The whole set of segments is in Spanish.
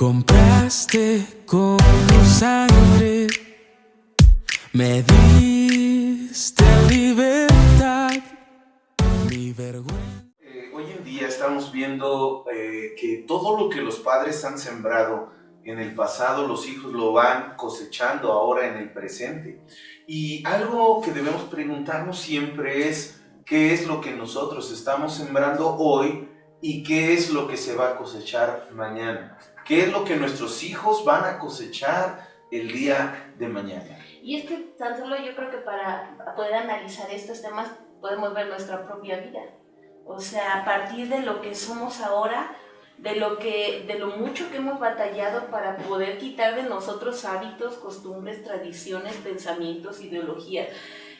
compraste con tu sangre, me diste libertad, mi vergüenza. Hoy en día estamos viendo que todo lo que los padres han sembrado en el pasado, los hijos lo van cosechando ahora en el presente. Y algo que debemos preguntarnos siempre es qué es lo que nosotros estamos sembrando hoy y qué es lo que se va a cosechar mañana. ¿Qué es lo que nuestros hijos van a cosechar el día de mañana? Y es que tan solo yo creo que para poder analizar estos temas podemos ver nuestra propia vida. O sea, a partir de lo que somos ahora, de lo mucho que hemos batallado para poder quitar de nosotros hábitos, costumbres, tradiciones, pensamientos, ideologías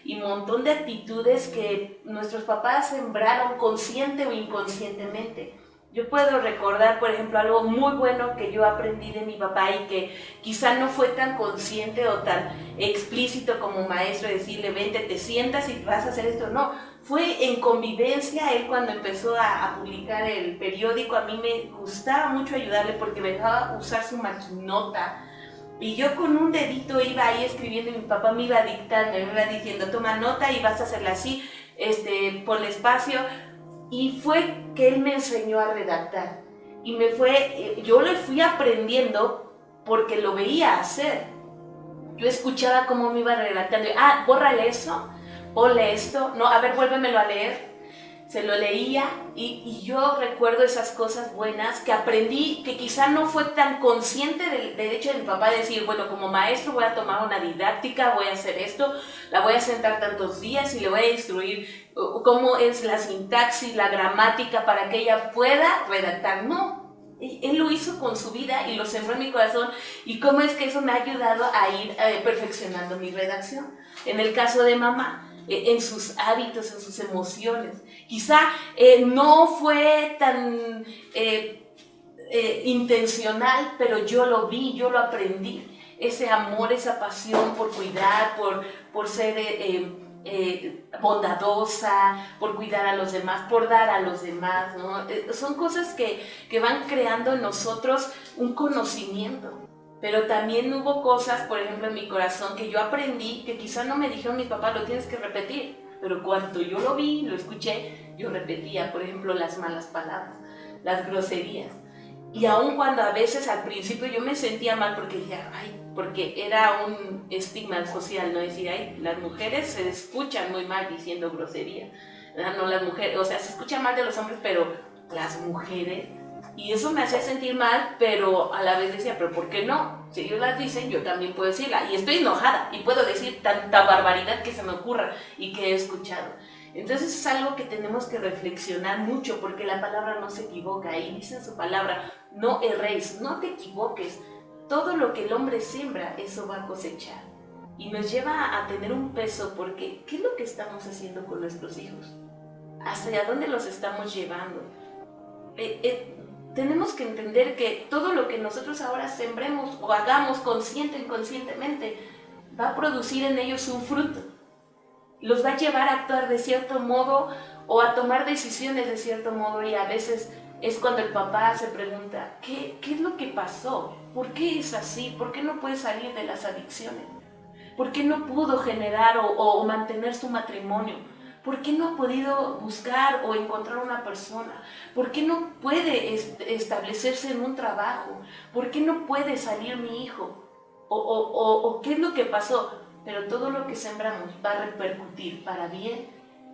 y un montón de actitudes que nuestros papás sembraron consciente o inconscientemente. Yo puedo recordar, por ejemplo, algo muy bueno que yo aprendí de mi papá y que quizá no fue tan consciente o tan explícito como maestro, decirle, vente, te sientas y vas a hacer esto. No, fue en convivencia. Él cuando empezó a publicar el periódico, a mí me gustaba mucho ayudarle porque me dejaba usar su maquinota. Y yo con un dedito iba ahí escribiendo y mi papá me iba dictando, me iba diciendo, toma nota y vas a hacerla así, ponle espacio. Y fue que él me enseñó a redactar. Y yo le fui aprendiendo porque lo veía hacer. Yo escuchaba cómo me iba redactando. Bórrale eso, ponle esto. No, a ver, vuélvemelo a leer. Se lo leía y yo recuerdo esas cosas buenas que aprendí, que quizá no fue tan consciente del hecho de mi papá decir, bueno, como maestro voy a tomar una didáctica, voy a hacer esto, la voy a sentar tantos días y le voy a instruir cómo es la sintaxis, la gramática para que ella pueda redactar. No, él lo hizo con su vida y lo sembró en mi corazón y cómo es que eso me ha ayudado a ir perfeccionando mi redacción. En el caso de mamá, en sus hábitos, en sus emociones. Quizá no fue tan intencional, pero yo lo vi, yo lo aprendí. Ese amor, esa pasión por cuidar, por ser bondadosa, por cuidar a los demás, por dar a los demás, ¿no? Son cosas que van creando en nosotros un conocimiento. Pero también hubo cosas, por ejemplo, en mi corazón que yo aprendí, que quizá no me dijeron mis papás, lo tienes que repetir. Pero cuando yo lo vi, lo escuché, yo repetía, por ejemplo, las malas palabras, las groserías. Y aun cuando a veces al principio yo me sentía mal porque decía, porque era un estigma social, ¿no? Decir, las mujeres se escuchan muy mal diciendo grosería. No, las mujeres, o sea, se escucha mal de los hombres, pero las mujeres. Y eso me hacía sentir mal, pero a la vez decía, pero ¿por qué no? Si ellos las dicen, yo también puedo decirla. Y estoy enojada y puedo decir tanta barbaridad que se me ocurra y que he escuchado. Entonces es algo que tenemos que reflexionar mucho porque la palabra no se equivoca. Y dice en su palabra, no erréis, no te equivoques. Todo lo que el hombre siembra, eso va a cosechar. Y nos lleva a tener un peso porque ¿qué es lo que estamos haciendo con nuestros hijos? ¿Hacia dónde los estamos llevando? Tenemos que entender que todo lo que nosotros ahora sembremos o hagamos consciente o inconscientemente va a producir en ellos un fruto. Los va a llevar a actuar de cierto modo o a tomar decisiones de cierto modo y a veces es cuando el papá se pregunta, ¿qué es lo que pasó? ¿Por qué es así? ¿Por qué no puede salir de las adicciones? ¿Por qué no pudo generar o mantener su matrimonio? ¿Por qué no ha podido buscar o encontrar una persona? ¿Por qué no puede establecerse en un trabajo? ¿Por qué no puede salir mi hijo? ¿O qué es lo que pasó? Pero todo lo que sembramos va a repercutir para bien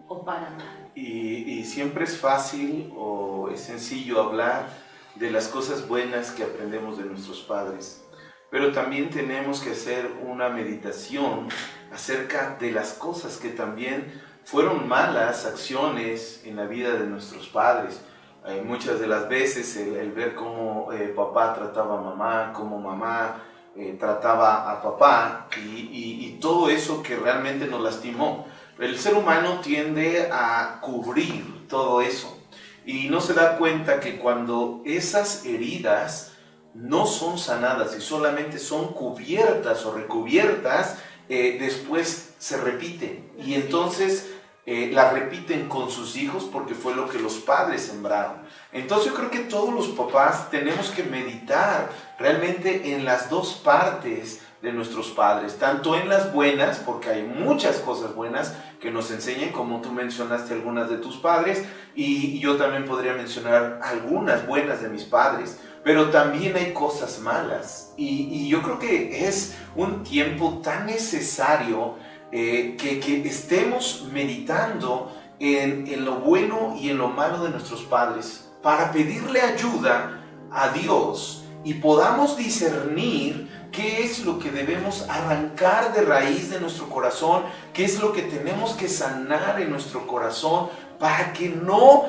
o para mal. Y siempre es fácil o es sencillo hablar de las cosas buenas que aprendemos de nuestros padres. Pero también tenemos que hacer una meditación acerca de las cosas que también fueron malas acciones en la vida de nuestros padres. Muchas de las veces el ver cómo papá trataba a mamá, cómo mamá trataba a papá y todo eso que realmente nos lastimó. El ser humano tiende a cubrir todo eso y no se da cuenta que cuando esas heridas no son sanadas y solamente son cubiertas o recubiertas, después se repiten y entonces la repiten con sus hijos porque fue lo que los padres sembraron. Entonces yo creo que todos los papás tenemos que meditar realmente en las dos partes de nuestros padres, tanto en las buenas, porque hay muchas cosas buenas que nos enseñan, como tú mencionaste algunas de tus padres, y yo también podría mencionar algunas buenas de mis padres, pero también hay cosas malas, y yo creo que es un tiempo tan necesario que estemos meditando en lo bueno y en lo malo de nuestros padres, para pedirle ayuda a Dios y podamos discernir qué es lo que debemos arrancar de raíz de nuestro corazón, qué es lo que tenemos que sanar en nuestro corazón para que no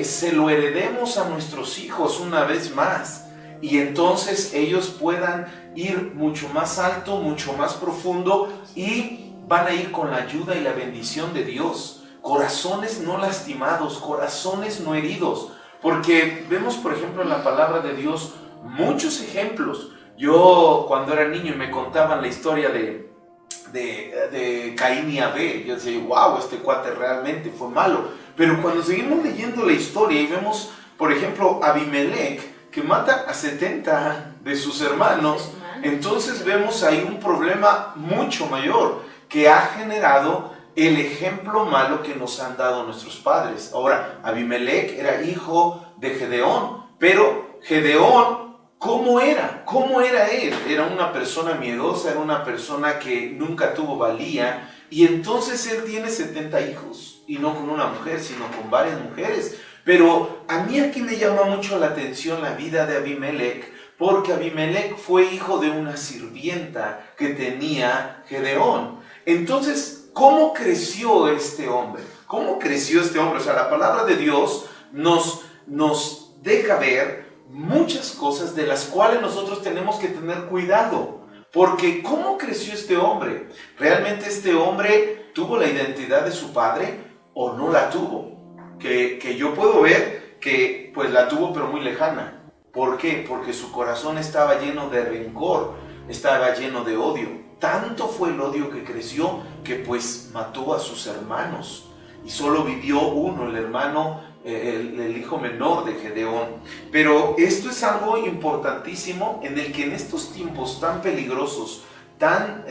se lo heredemos a nuestros hijos una vez más. Y entonces ellos puedan ir mucho más alto, mucho más profundo, y van a ir con la ayuda y la bendición de Dios. Corazones no lastimados, corazones no heridos. Porque vemos, por ejemplo, en la palabra de Dios muchos ejemplos. Yo cuando era niño me contaban la historia de Caín y Abel. Yo decía, wow, este cuate realmente fue malo. Pero cuando seguimos leyendo la historia y vemos, por ejemplo, Abimelech, que mata a 70 de sus hermanos, entonces vemos ahí un problema mucho mayor que ha generado el ejemplo malo que nos han dado nuestros padres. Ahora, Abimelech era hijo de Gedeón, pero Gedeón, ¿cómo era? ¿Cómo era él? Era una persona miedosa, era una persona que nunca tuvo valía, y entonces él tiene 70 hijos, y no con una mujer, sino con varias mujeres. Pero a mí aquí me llama mucho la atención la vida de Abimelech, porque Abimelech fue hijo de una sirvienta que tenía Gedeón. Entonces, ¿cómo creció este hombre? ¿Cómo creció este hombre? O sea, la palabra de Dios nos deja ver muchas cosas de las cuales nosotros tenemos que tener cuidado. Porque ¿cómo creció este hombre? ¿Realmente este hombre tuvo la identidad de su padre o no la tuvo? Que yo puedo ver que pues la tuvo, pero muy lejana. ¿Por qué? Porque su corazón estaba lleno de rencor, estaba lleno de odio. Tanto fue el odio que creció que pues mató a sus hermanos, y solo vivió uno, el hermano, el hijo menor de Gedeón. Pero esto es algo importantísimo en el que en estos tiempos tan peligrosos, tan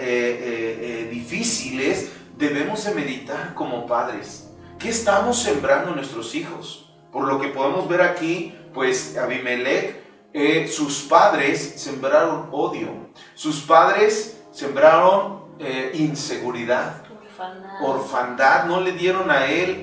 difíciles, debemos de meditar como padres. ¿Qué estamos sembrando en nuestros hijos? Por lo que podemos ver aquí, pues Abimelech, sus padres sembraron odio, sus padres sembraron inseguridad, orfandad, no le dieron a él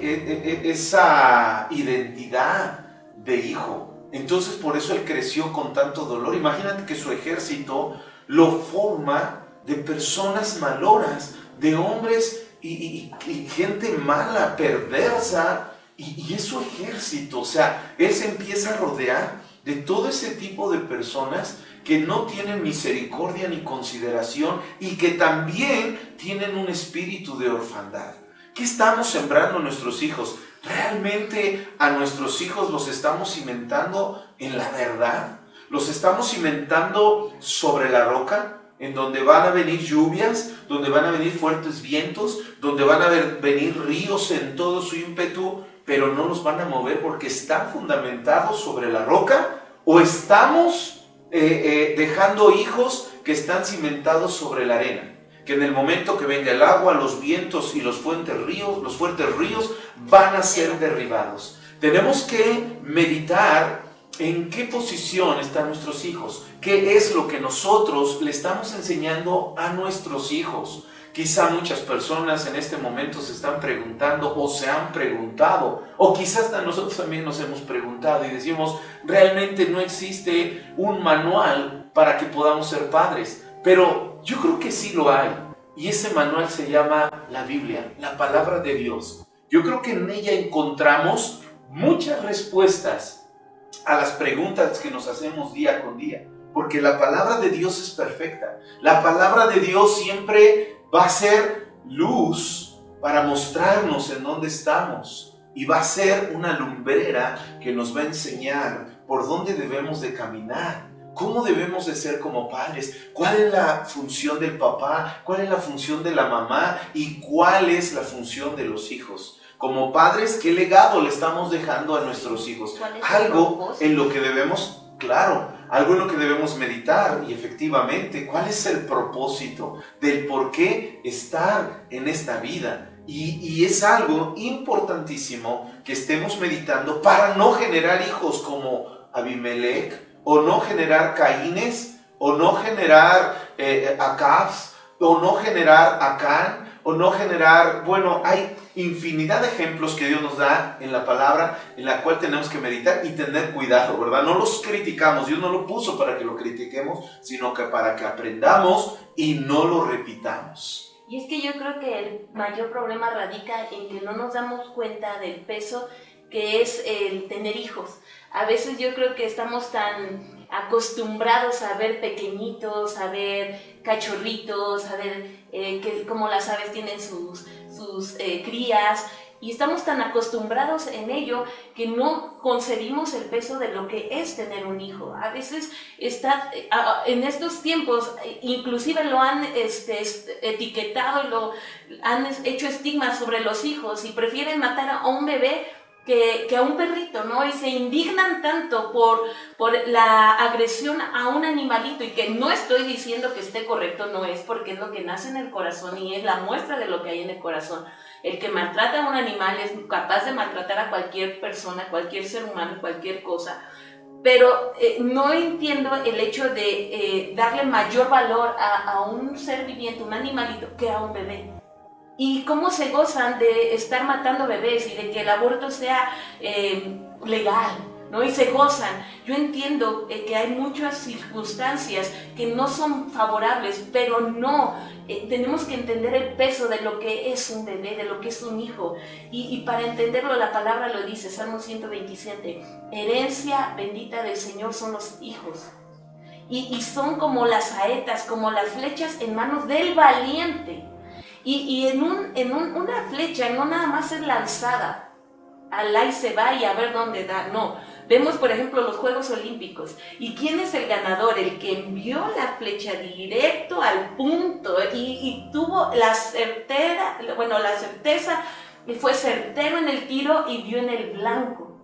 esa identidad de hijo. Entonces por eso él creció con tanto dolor. Imagínate que su ejército lo forma de personas maloras, de hombres y gente mala, perversa, y es su ejército. O sea, él se empieza a rodear de todo ese tipo de personas que no tienen misericordia ni consideración, y que también tienen un espíritu de orfandad. ¿Qué estamos sembrando a nuestros hijos? ¿Realmente a nuestros hijos los estamos cimentando en la verdad? ¿Los estamos cimentando sobre la roca, en donde van a venir lluvias, donde van a venir fuertes vientos, donde van a venir ríos en todo su ímpetu, pero no los van a mover porque están fundamentados sobre la roca? ¿O estamos dejando hijos que están cimentados sobre la arena, que en el momento que venga el agua, los vientos y los fuertes ríos van a ser derribados? Tenemos que meditar en qué posición están nuestros hijos, qué es lo que nosotros le estamos enseñando a nuestros hijos. Quizá muchas personas en este momento se están preguntando, o se han preguntado, o quizás hasta nosotros también nos hemos preguntado y decimos, realmente no existe un manual para que podamos ser padres. Pero yo creo que sí lo hay, y ese manual se llama la Biblia, la palabra de Dios. Yo creo que en ella encontramos muchas respuestas a las preguntas que nos hacemos día con día, porque la palabra de Dios es perfecta. La palabra de Dios siempre va a ser luz para mostrarnos en dónde estamos, y va a ser una lumbrera que nos va a enseñar por dónde debemos de caminar, cómo debemos de ser como padres, cuál es la función del papá, cuál es la función de la mamá y cuál es la función de los hijos. Como padres, ¿qué legado le estamos dejando a nuestros hijos? Algo en lo que debemos, claro, algo en lo que debemos meditar. Y efectivamente, ¿cuál es el propósito del por qué estar en esta vida? Y es algo importantísimo que estemos meditando para no generar hijos como Abimelech, o no generar Caínes, o no generar Acabs, o no generar Acán, o no generar, bueno, hay infinidad de ejemplos que Dios nos da en la palabra, en la cual tenemos que meditar y tener cuidado, ¿verdad? No los criticamos, Dios no lo puso para que lo critiquemos, sino que para que aprendamos y no lo repitamos. Y es que yo creo que el mayor problema radica en que no nos damos cuenta del peso que es el tener hijos. A veces yo creo que estamos tan acostumbrados a ver pequeñitos, a ver cachorritos, a ver que como las aves tienen sus crías, y estamos tan acostumbrados en ello que no concebimos el peso de lo que es tener un hijo. A veces en estos tiempos inclusive lo han etiquetado y lo han hecho estigmas sobre los hijos y prefieren matar a un bebé que a un perrito, ¿no? Y se indignan tanto por la agresión a un animalito, y que no estoy diciendo que esté correcto, no es, porque es lo que nace en el corazón y es la muestra de lo que hay en el corazón. El que maltrata a un animal es capaz de maltratar a cualquier persona, cualquier ser humano, cualquier cosa. Pero no entiendo el hecho de darle mayor valor a un ser viviente, un animalito, que a un bebé. Y cómo se gozan de estar matando bebés y de que el aborto sea legal, ¿no? Y se gozan. Yo entiendo que hay muchas circunstancias que no son favorables, pero no, tenemos que entender el peso de lo que es un bebé, de lo que es un hijo. Y para entenderlo, la palabra lo dice, Salmo 127, herencia bendita del Señor son los hijos. Y son como las saetas, como las flechas en manos del valiente. Y una flecha no nada más es lanzada, alá y se va y a ver dónde da, no. Vemos, por ejemplo, los Juegos Olímpicos. ¿Y quién es el ganador? El que envió la flecha directo al punto y tuvo la certeza, y fue certero en el tiro y dio en el blanco.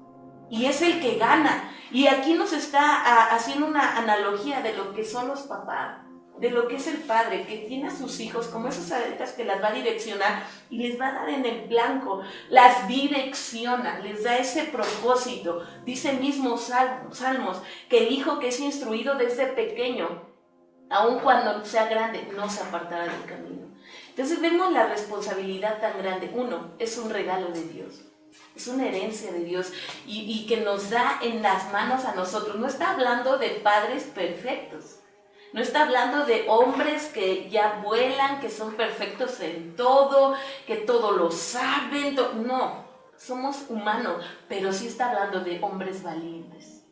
Y es el que gana. Y aquí nos está haciendo una analogía de lo que son los papás, de lo que es el padre, que tiene a sus hijos como esas saetas que las va a direccionar y les va a dar en el blanco, las direcciona, les da ese propósito. Dice el mismo Salmos, que el hijo que es instruido desde pequeño, aun cuando sea grande, no se apartará del camino. Entonces vemos la responsabilidad tan grande. Uno, es un regalo de Dios. Es una herencia de Dios y que nos da en las manos a nosotros. No está hablando de padres perfectos. No está hablando de hombres que ya vuelan, que son perfectos en todo, que todo lo saben. No, somos humanos, pero sí está hablando de hombres valientes,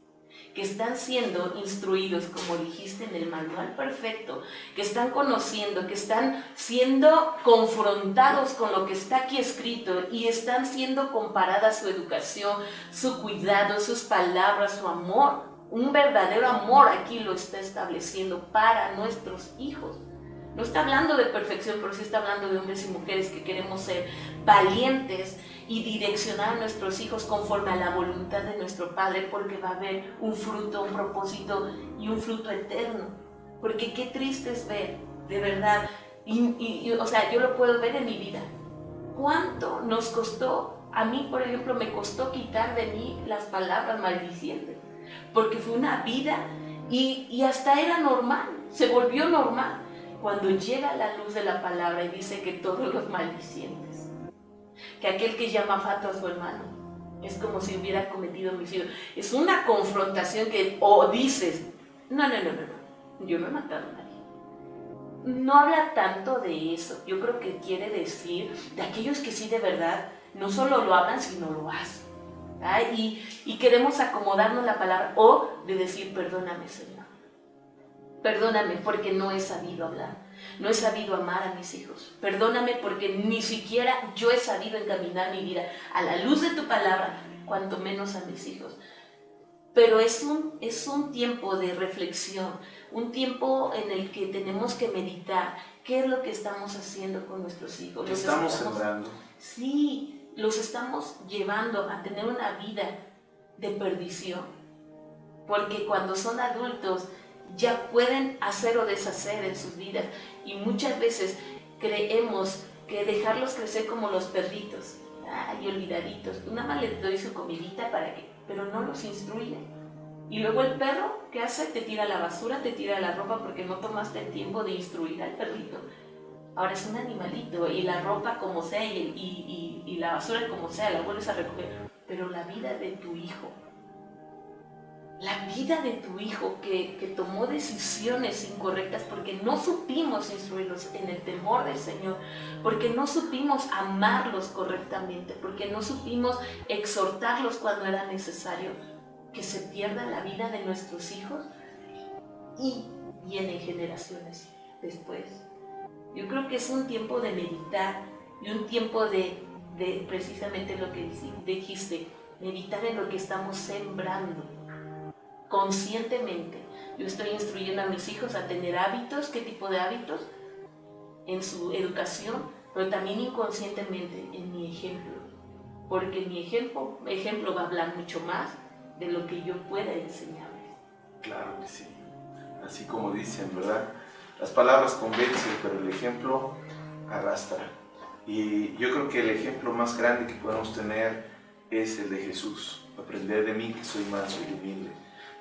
que están siendo instruidos, como dijiste, en el manual perfecto, que están conociendo, que están siendo confrontados con lo que está aquí escrito y están siendo comparada su educación, su cuidado, sus palabras, su amor. Un verdadero amor aquí lo está estableciendo para nuestros hijos. No está hablando de perfección, pero sí está hablando de hombres y mujeres que queremos ser valientes y direccionar a nuestros hijos conforme a la voluntad de nuestro Padre, porque va a haber un fruto, un propósito y un fruto eterno. Porque qué triste es ver, de verdad, o sea, yo lo puedo ver en mi vida. ¿Cuánto nos costó? A mí, por ejemplo, me costó quitar de mí las palabras maldicientes. Porque fue una vida y hasta era normal, se volvió normal. Cuando llega la luz de la palabra y dice que todos los maldicientes, que aquel que llama fato a su hermano, es como si hubiera cometido homicidio. Es una confrontación que, o dices, no, yo no he matado a nadie. No habla tanto de eso, yo creo que quiere decir de aquellos que sí de verdad, no solo lo hablan, sino lo hacen. Y queremos acomodarnos la palabra o de decir perdóname, Señor, perdóname porque no he sabido hablar, no he sabido amar a mis hijos, perdóname porque ni siquiera yo he sabido encaminar mi vida a la luz de tu palabra, cuanto menos a mis hijos. Pero es un tiempo de reflexión, un tiempo en el que tenemos que meditar qué es lo que estamos haciendo con nuestros hijos. Estamos sembrando. Sí. los estamos llevando a tener una vida de perdición, porque cuando son adultos ya pueden hacer o deshacer en sus vidas, y muchas veces creemos que dejarlos crecer como los perritos, y olvidaditos, nada más les doy su comidita para que, pero no los instruye. Y luego el perro, ¿qué hace? Te tira la basura, te tira la ropa porque no tomaste el tiempo de instruir al perrito. Ahora es un animalito, y la ropa como sea y la basura como sea, la vuelves a recoger. Pero la vida de tu hijo, que tomó decisiones incorrectas porque no supimos instruirlos en el temor del Señor, porque no supimos amarlos correctamente, porque no supimos exhortarlos cuando era necesario, que se pierda la vida de nuestros hijos y vienen generaciones después. Yo creo que es un tiempo de meditar y un tiempo de precisamente lo que dijiste, meditar en lo que estamos sembrando conscientemente. Yo estoy instruyendo a mis hijos a tener hábitos, ¿qué tipo de hábitos? En su educación, pero también inconscientemente en mi ejemplo, porque mi ejemplo va a hablar mucho más de lo que yo pueda enseñarles. Claro que sí, así como dicen, ¿verdad? Las palabras convencen, pero el ejemplo arrastra. Y yo creo que el ejemplo más grande que podemos tener es el de Jesús. Aprender de mí, que soy manso y humilde.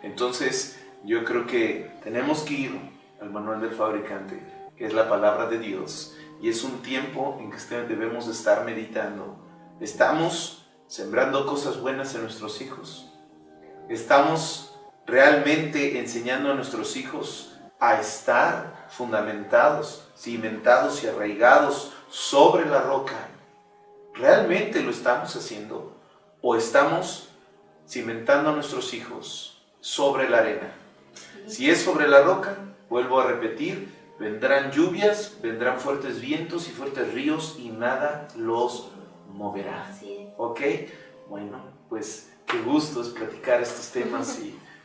Entonces, yo creo que tenemos que ir al manual del fabricante, que es la palabra de Dios, y es un tiempo en que debemos estar meditando. ¿Estamos sembrando cosas buenas en nuestros hijos? ¿Estamos realmente enseñando a nuestros hijos a estar fundamentados, cimentados y arraigados sobre la roca? ¿Realmente lo estamos haciendo? ¿O estamos cimentando a nuestros hijos sobre la arena? Si es sobre la roca, vuelvo a repetir, vendrán lluvias, vendrán fuertes vientos y fuertes ríos y nada los moverá. ¿Ok? Bueno, pues qué gusto es platicar estos temas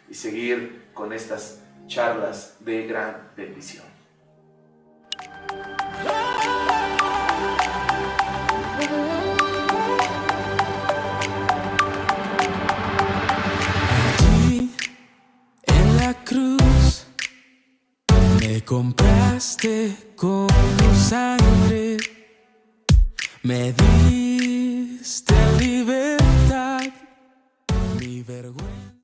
y seguir con estas charlas de gran bendición. Allí en la cruz me compraste con tu sangre, me diste libertad, mi vergüenza.